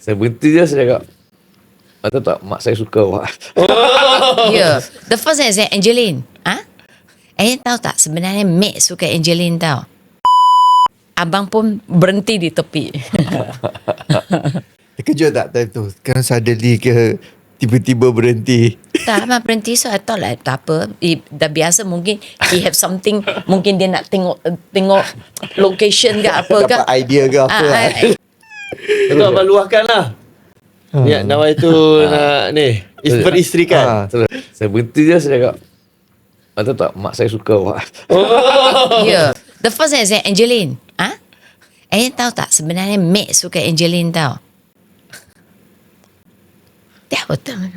Saya berhenti je, saya cakap, tahu tak, mak saya suka awak. Yeah. The first time saya Angeline. Tahu tak sebenarnya Mek suka Angeline tau. Abang pun berhenti di tepi. Terkejut tak time tu? Sekarang suddenly ke tiba-tiba berhenti? Tak, abang berhenti. So I thought like tak apa. Dah biasa mungkin he have something. Mungkin dia nak tengok location ke apa ke. Dapat idea ke apa lah. Itu abang luahkan lah. Niat Nawai tu nak ni beristrikan. Terus, saya berhenti je, saya cakap, tahu tak, mak saya suka awak. Yeah. The first time saya Angeline. Tahu tak sebenarnya Mek suka Angeline tau. Dia betul.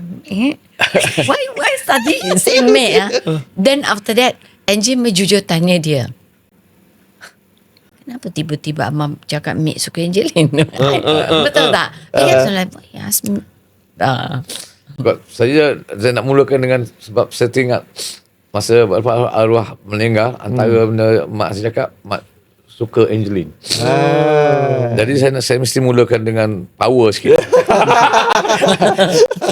Why study say Mek? Then after that, Angeline jujur tanya dia, kenapa tiba-tiba abang cakap Mek suka Angeline? Betul tak? Dia kata like, ask me. Sebab saya nak mulakan dengan, sebab saya teringat masa arwah meninggal, antara benda mak saya cakap, mak suka Angeline. Jadi saya mesti mulakan dengan power sikit.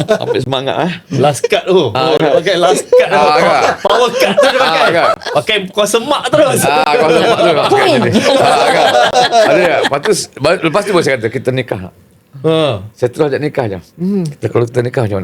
Sampai semangat Last card tu. Dia pakai last card tu. Power card tu dia pakai. Pakai kuasa mak terus. Kuasa mak tu nak cakap Angeline. Ada tak? Lepas tu baru saya kata, kita nikah. Saya terus ajak nikah je. Kalau kita nikah macam mana?